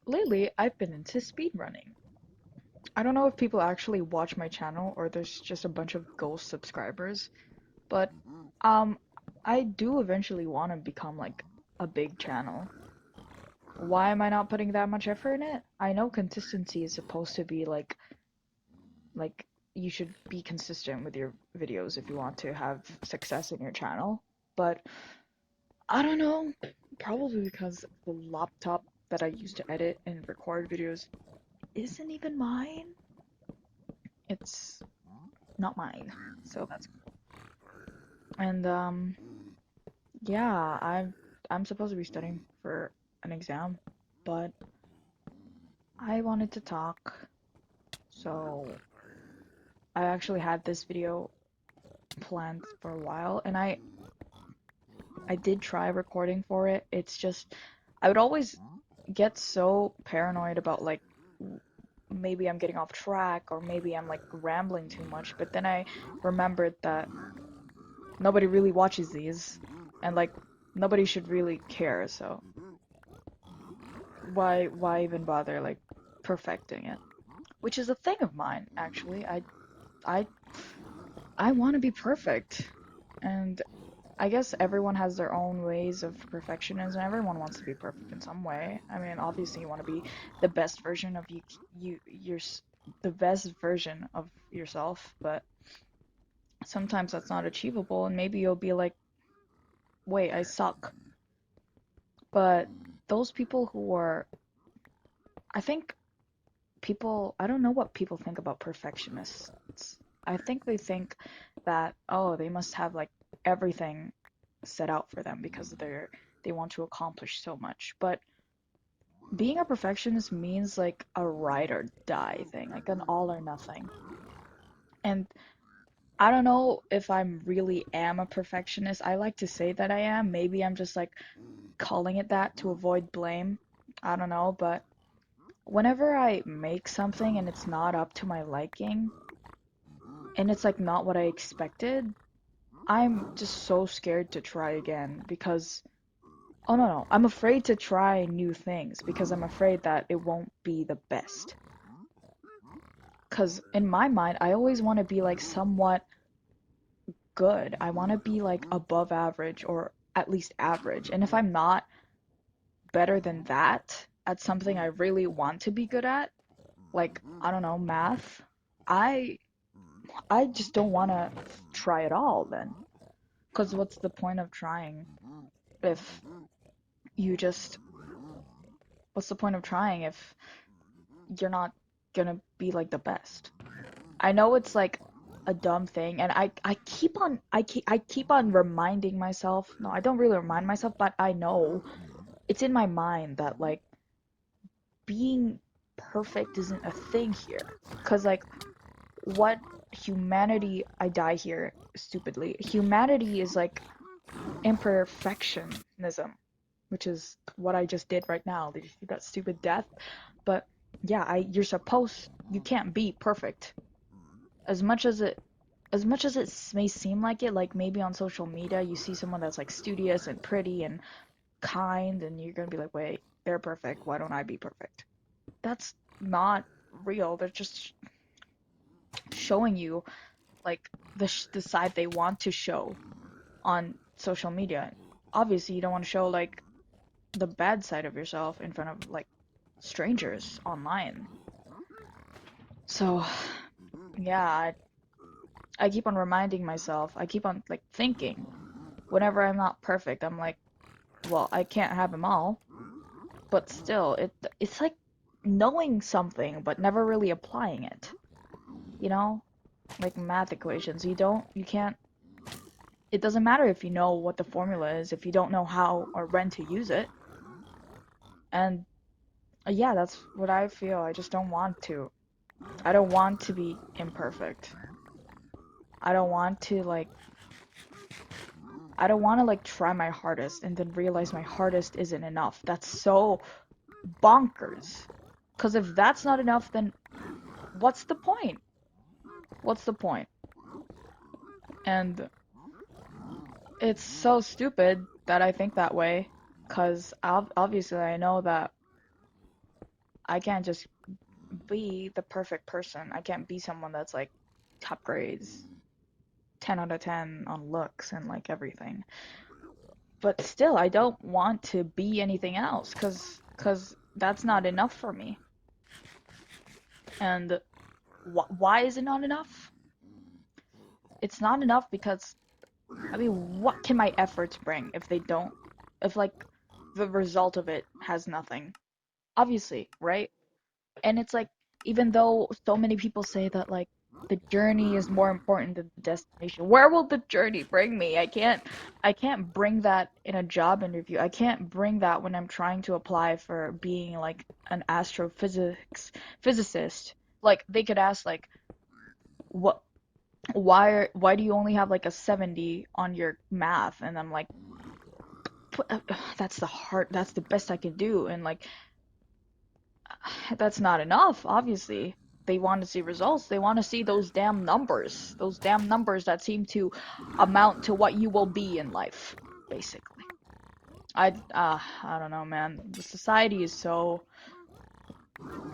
Lately, I've been into speedrunning. I don't know if people actually watch my channel or there's just a bunch of ghost subscribers, but um, I do eventually want to become like a big channel. Why am I not putting that much effort in it? I know consistency is supposed to be like you should be consistent with your videos if you want to have success in your channel, but I don't know, probably because the laptop that I use to edit and record videos isn't even mine. It's not mine. So that's and yeah, I'm supposed to be studying for an exam, but I wanted to talk, so I actually had this video planned for a while and I did try recording for it. It's just I would always get so paranoid about like maybe I'm getting off track or maybe I'm like rambling too much, but then I remembered that nobody really watches these and like nobody should really care, so why even bother like perfecting it? Which is a thing of mine, actually. I I want to be perfect. And I guess everyone has their own ways of perfectionism. Everyone wants to be perfect in some way. I mean, obviously you want to be the best version of you're the best version of yourself, but sometimes that's not achievable and maybe you'll be like, "Wait, I suck." But those people who are I think I don't know what people think about perfectionists. I think they think that, oh, they must have like everything set out for them because they want to accomplish so much. But being a perfectionist means like a ride or die thing, like an all or nothing. And I don't know if I'm really am a perfectionist. I like to say that I am. Maybe I'm just like calling it that to avoid blame. I don't know, but whenever I make something and it's not up to my liking, and it's like not what I expected, I'm just so scared to try again because oh no, I'm afraid to try new things because I'm afraid that it won't be the best. Cuz in my mind, I always want to be like somewhat good. I want to be like above average or at least average. And if I'm not better than that at something I really want to be good at, like I don't know, math, I I just don't want to try at all then. Cuz what's the point of trying if you just what's the point of trying if you're not gonna be like the best? I know it's like a dumb thing, and I keep on reminding myself. No, I don't really remind myself, but I know it's in my mind that like being perfect isn't a thing here. Cause like what humanity I die here stupidly. Humanity is like imperfectionism, which is what I just did right now. Did you see that stupid death? But yeah, you can't be perfect. As much as it may seem like it, like maybe on social media you see someone that's like studious and pretty and kind and you're gonna be like, wait, they're perfect, why don't I be perfect? That's not real. They're just showing you like the side they want to show on social media. Obviously you don't want to show like the bad side of yourself in front of like strangers online. So yeah, I keep on reminding myself, I keep on like thinking whenever I'm not perfect, I'm like, well, I can't have them all, but still, it's like knowing something but never really applying it. You know, like math equations, you can't. It doesn't matter if you know what the formula is if you don't know how or when to use it. And yeah, that's what I feel. I just don't want to. I don't want to be imperfect. I don't want to like. I don't want to like try my hardest and then realize my hardest isn't enough. That's so bonkers. Because if that's not enough, then what's the point? What's the point? And it's so stupid that I think that way. Because obviously I know that I can't just be the perfect person. I can't be someone that's like top grades, 10 out of 10 on looks and like everything. But still, I don't want to be anything else cuz that's not enough for me. And why is it not enough? It's not enough because I mean, what can my efforts bring if they don't, if like the result of it has nothing? Obviously, right? And it's like, even though so many people say that like the journey is more important than the destination, where will the journey bring me? I can't bring that in a job interview. I can't bring that when I'm trying to apply for being like an astrophysics physicist. Like they could ask like, what why do you only have like a 70 on your math? And I'm like, that's the best I can do. And like, that's not enough, obviously. They want to see results. They want to see those damn numbers that seem to amount to what you will be in life, basically. I don't know, man. The society is so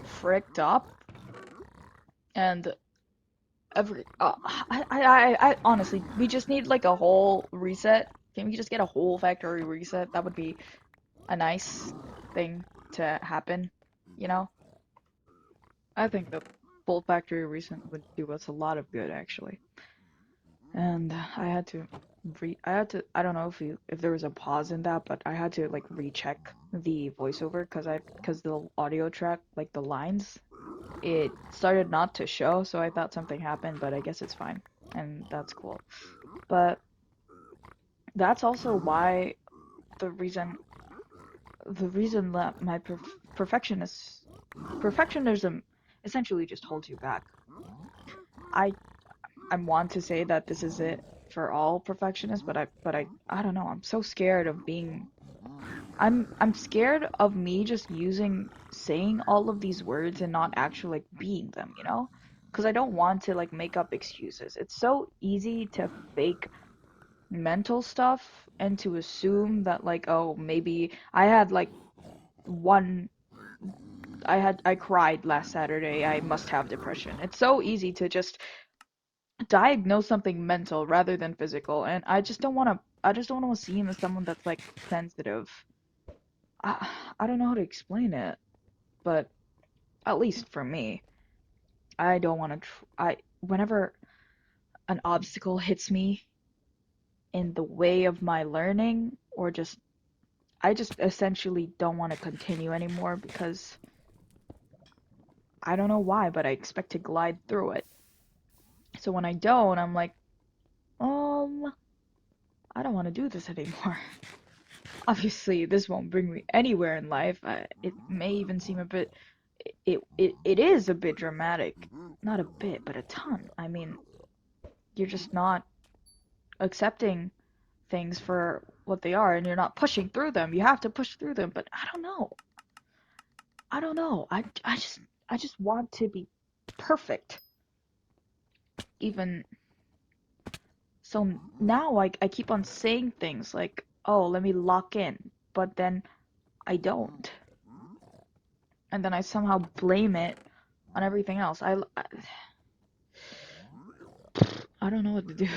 fricked up, and I honestly, we just need like a whole reset. Can we just get a whole factory reset? That would be a nice thing to happen, you know? I think the full factory reset would do us a lot of good, actually. And I don't know if there was a pause in that, but I had to like recheck the voiceover because the audio track, like the lines, it started not to show, so I thought something happened, but I guess it's fine, and that's cool. But that's also why the reason the reason that my perfectionism essentially just holds you back. I I want to say that this is it for all perfectionists, but I don't know. I'm so scared of being I'm scared of me just saying all of these words and not actually like being them, you know? Because I don't want to like make up excuses. It's so easy to fake mental stuff and to assume that like, oh, maybe one I cried last Saturday. I must have depression. It's so easy to just diagnose something mental rather than physical, and I just don't want to seem as someone that's like sensitive. I don't know how to explain it, but at least for me, I don't want to I whenever an obstacle hits me in the way of my learning, or just I just essentially don't want to continue anymore because I don't know why, but I expect to glide through it. So when I don't, I'm like, um, I don't want to do this anymore. Obviously, this won't bring me anywhere in life. It may even seem a bit, it is a bit dramatic. Not a bit, but a ton. I mean, you're just not accepting things for what they are, and you're not pushing through them. You have to push through them, but I don't know. I don't know. I just want to be perfect. Even so now I keep on saying things like, "Oh, let me lock in," but then I don't. And then I somehow blame it on everything else. I don't know what to do.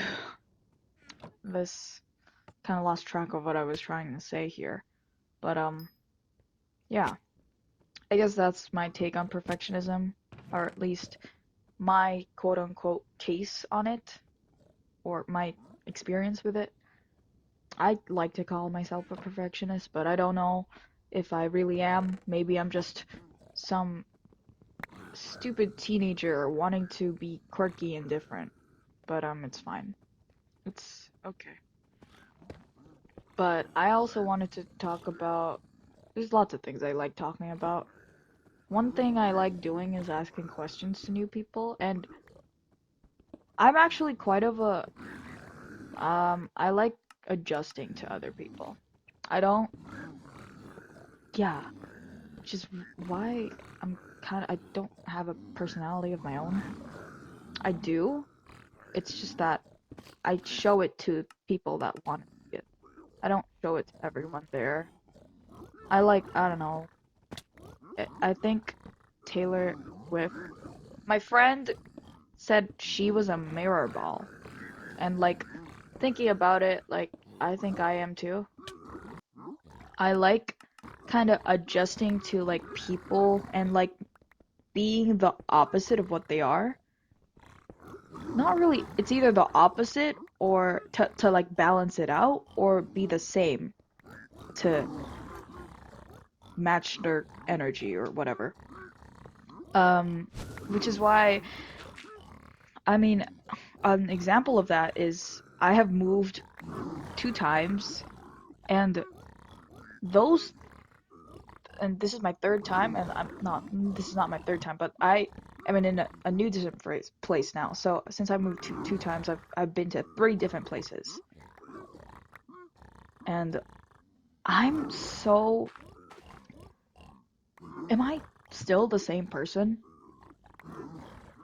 This kind of lost track of what I was trying to say here. But yeah. I guess that's my take on perfectionism, or at least my quote unquote case on it, or my experience with it. I like to call myself a perfectionist, but I don't know if I really am. Maybe I'm just some stupid teenager wanting to be quirky and different. But it's fine. It's okay. But I also wanted to talk about there's lots of things I like talking about. One thing I like doing is asking questions to new people, and I'm actually quite of a I like adjusting to other people. I don't yeah, which is why I don't have a personality of my own. I do. It's just that I show it to people that want to see it. I don't show it to everyone there. I don't know. I think Taylor with. My friend said she was a mirror ball. And like thinking about it, like I think I am too. I like kind of adjusting to like people and like being the opposite of what they are. Not really, it's either the opposite or to like balance it out or be the same to match their energy or whatever. Um, which is why, I mean, an example of that is I have moved 2 times, and those, and this is my third time, and this is not my third time, but I am in a new different place now. So since I moved two times, I've been to 3 different places, and I'm so, am I still the same person?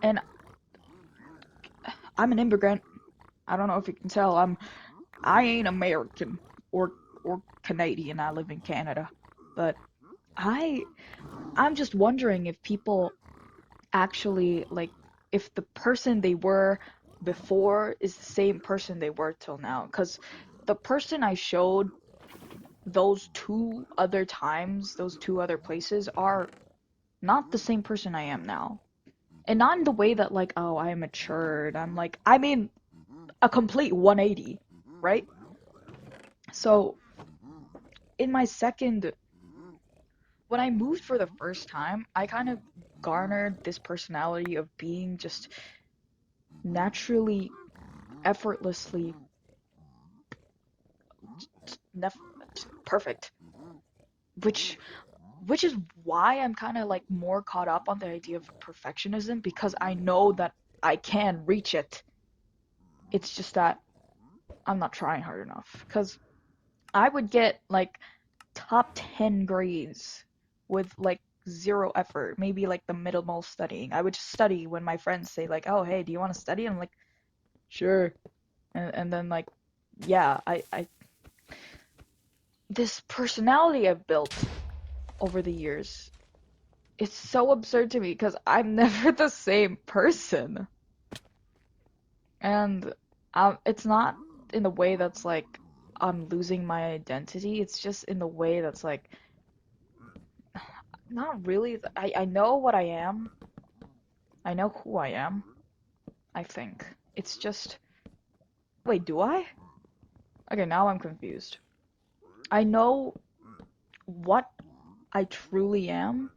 And I'm an immigrant. I don't know if you can tell. I ain't American or Canadian. I live in Canada. But I I'm just wondering if people actually like if the person they were before is the same person they were till now. 'Cause the person I showed those 2 other times, those 2 other places are not the same person I am now. And not in the way that like, oh, I matured. I'm like, I mean, a complete 180, right? So in my second, when I moved for the first time, I kind of garnered this personality of being just naturally, effortlessly nef- perfect, which which is why I'm kind of like more caught up on the idea of perfectionism because I know that I can reach it. It's just that I'm not trying hard enough. Because I would get like top 10 grades with like zero effort, maybe like the minimal studying. I would just study when my friends say like, "Oh, hey, do you want to study?" And I'm like, "Sure." And then like, yeah, I this personality I've built over the years, it's so absurd to me because I'm never the same person. And it's not in the way that's like I'm losing my identity. It's just in the way that's like not really. I know what I am. I know who I am, I think. It's just, wait, do I? Okay, now I'm confused. I know what I truly am.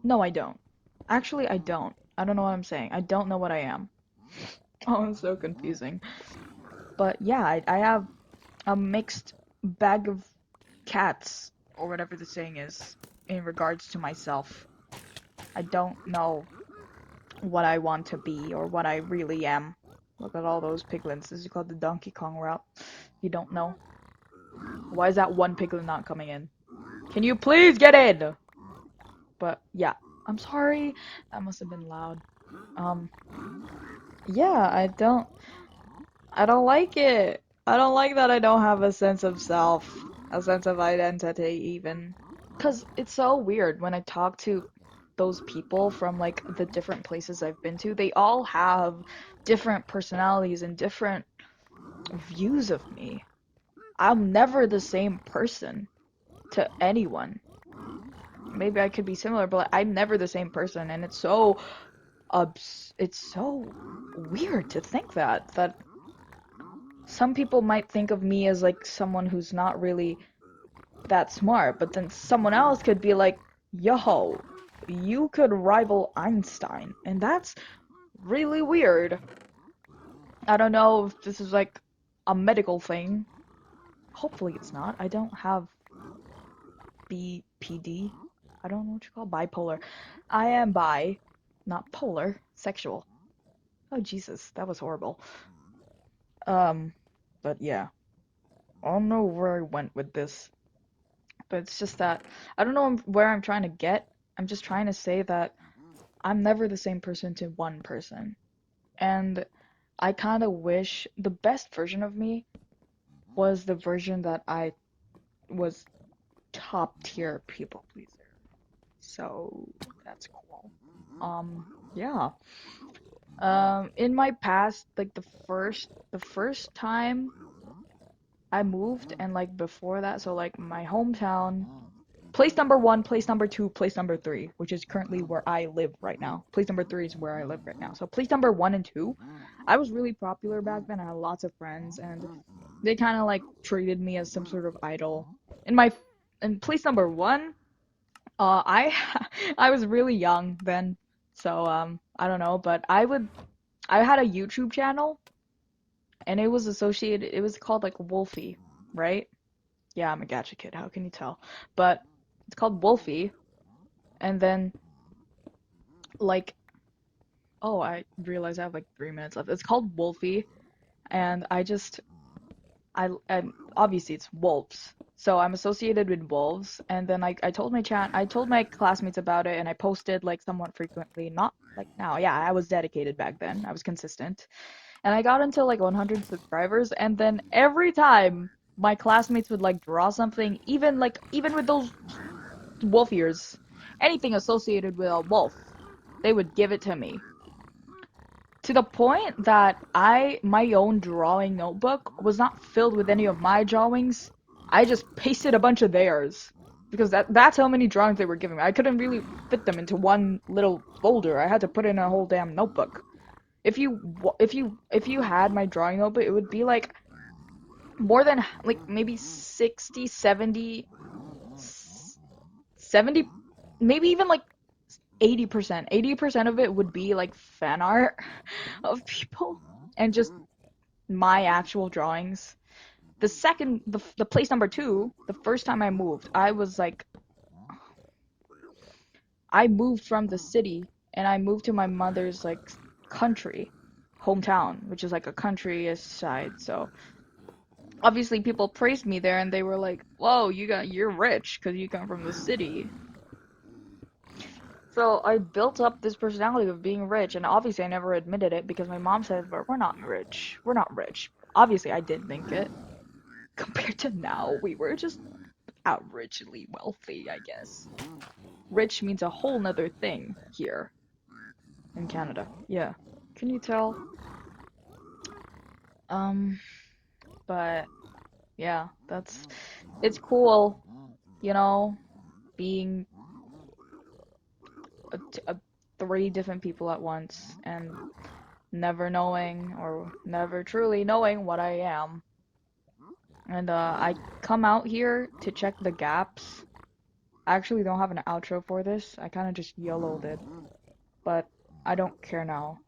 No, I don't. Actually, I don't. I don't know what I'm saying. I don't know what I am. Oh, it's so confusing. But yeah, I have a mixed bag of cats, or whatever the saying is, in regards to myself. I don't know what I want to be or what I really am. Look at all those piglins. This is called the Donkey Kong route. You don't know. Why is that one piglin not coming in? Can you please get in? But yeah, I'm sorry. That must have been loud. Um, yeah, I don't like it. I don't like that I don't have a sense of self, a sense of identity even. 'Cause it's so weird when I talk to those people from like the different places I've been to, they all have different personalities and different views of me. I'm never the same person to anyone. Maybe I could be similar, but I'm never the same person, and it's so weird to think that some people might think of me as like someone who's not really that smart, but then someone else could be like, yo, you could rival Einstein. And that's really weird. I don't know if this is like a medical thing. Hopefully it's not. I don't have BPD. I don't know what you call bipolar. I am bi, not polar, sexual. Oh Jesus, that was horrible. Um, but yeah. I don't know where I went with this, but it's just that I don't know where I'm trying to get. I'm just trying to say that I'm never the same person to one person. And I kind of wish the best version of me was the version that I was top tier people pleaser. So that's cool. Yeah. In my past, like the first time I moved and like before that, so like my hometown, place number one, place number two, place number three, which is currently where I live right now. Place number three is where I live right now. So place number one and two, I was really popular back then. I had lots of friends and they kind of like treated me as some sort of idol. In my in place number one, I I was really young then, so I don't know, but I had a YouTube channel and it was associated. It was called like Wolfie, right? Yeah, I'm a gacha kid. How can you tell? But it's called Wolfie, and then like oh, I realize I have like 3 minutes left. It's called Wolfie, and and obviously it's wolves. So I'm associated with wolves, and then I told my classmates about it, and I posted like somewhat frequently. Not like now. Yeah, I was dedicated back then. I was consistent, and I got into like 100 subscribers, and then every time my classmates would like draw something, even with those wolf ears, anything associated with a wolf, they would give it to me. To the point that my own drawing notebook was not filled with any of my drawings. I just pasted a bunch of theirs because that's how many drawings they were giving me. I couldn't really fit them into one little folder. I had to put in a whole damn notebook. If you had my drawing notebook, it would be like more than like maybe 60, 70, maybe even like 80%. 80% of it would be like fan art of people and just my actual drawings. The place number two, the first time I moved, I moved from the city and I moved to my mother's like country, hometown, which is like a countryish side. So obviously people praised me there and they were like, "Whoa, you're rich because you come from the city." So I built up this personality of being rich, and obviously I never admitted it because my mom said, "But we're not rich. We're not rich." Obviously I did think it. Compared to now, we were just averagely wealthy, I guess. Rich means a whole nother thing here in Canada. Yeah. Can you tell? Um, but yeah, it's cool, you know, being a three different people at once and never knowing or never truly knowing what I am. And I come out here to check the gaps. I actually don't have an outro for this. I kind of just YOLO'd it, but I don't care now.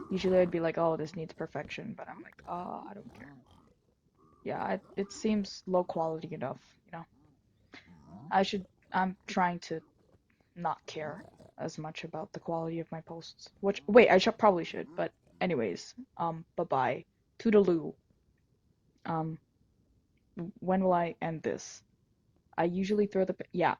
Usually I'd be like, oh, this needs perfection, but I'm like, oh, I don't care. Yeah, it seems low quality enough, you know. I should, I'm trying to not care as much about the quality of my posts. Which, wait, I should probably should, but anyways, bye-bye. Toodaloo. Um, when will I end this? I usually throw the, yeah.